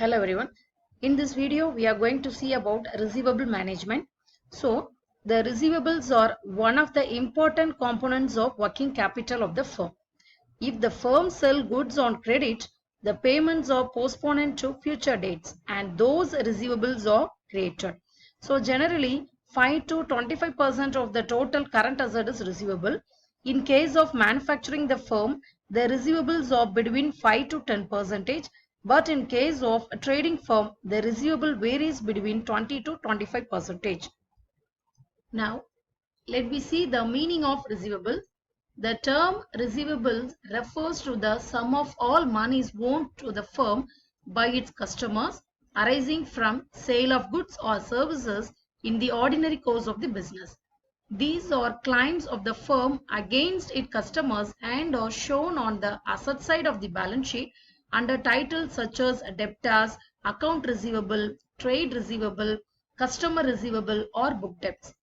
Hello everyone. In this video we are going to see about receivable management. So the receivables are one of the important components of working capital of the firm. If the firm sell goods on credit, the payments are postponed to future dates and those receivables are created. So generally 5 to 25% of the total current asset is receivable. In case of manufacturing the firm, the receivables are between 5 to 10%, but in case of a trading firm, the receivable varies between 20 to 25%. Now, let me see the meaning of receivable. The term receivables refers to the sum of all monies owed to the firm by its customers arising from sale of goods or services in the ordinary course of the business. These are claims of the firm against its customers and are shown on the asset side of the balance sheet under titles such as debtors, account receivable, trade receivable, customer receivable or book debts.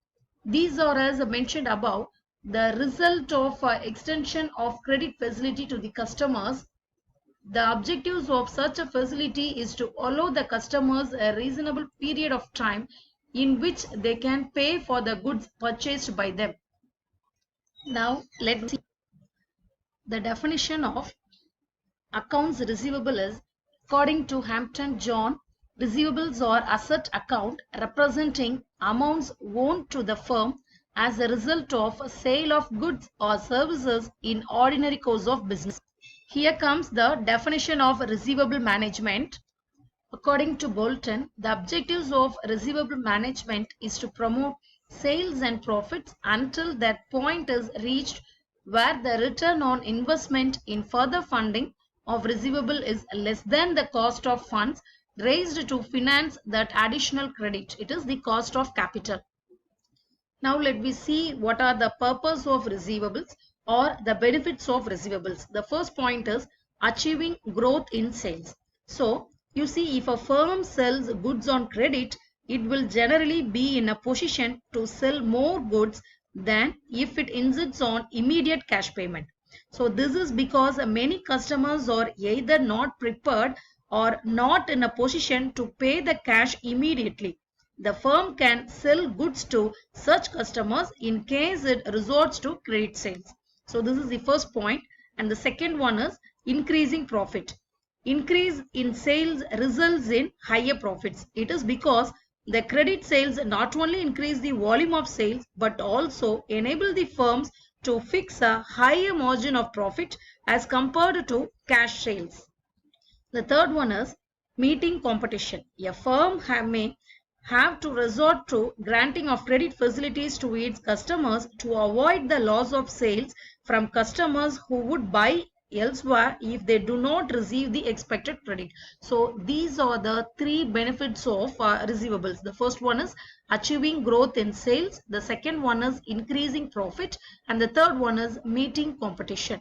These are, as mentioned above, the result of extension of credit facility to the customers. The objectives of such a facility is to allow the customers a reasonable period of time in which they can pay for the goods purchased by them. Now, let's see the definition of accounts receivable is, according to Hampton John, receivables are asset account representing amounts owed to the firm as a result of sale of goods or services in ordinary course of business. Here comes the definition of receivable management. According to Bolton, the objectives of receivable management is to promote sales and profits until that point is reached where the return on investment in further funding of receivable is less than the cost of funds raised to finance that additional credit. It is the cost of capital. Now let me see what are the purpose of receivables or the benefits of receivables. The first point is achieving growth in sales. So you see, if a firm sells goods on credit, it will generally be in a position to sell more goods than if it insists on immediate cash payment. So this is because many customers are either not prepared or not in a position to pay the cash immediately. The firm can sell goods to such customers in case it resorts to credit sales. So this is the first point. And the second one is increasing profit. Increase in sales results in higher profits. It is because the credit sales not only increase the volume of sales but also enable the firms to fix a higher margin of profit as compared to cash sales. The third one is meeting competition. A firm may have to resort to granting of credit facilities to its customers to avoid the loss of sales from customers who would buy elsewhere if they do not receive the expected credit. So these are the three benefits of receivables. The first one is achieving growth in sales. The second one is increasing profit. And the third one is meeting competition.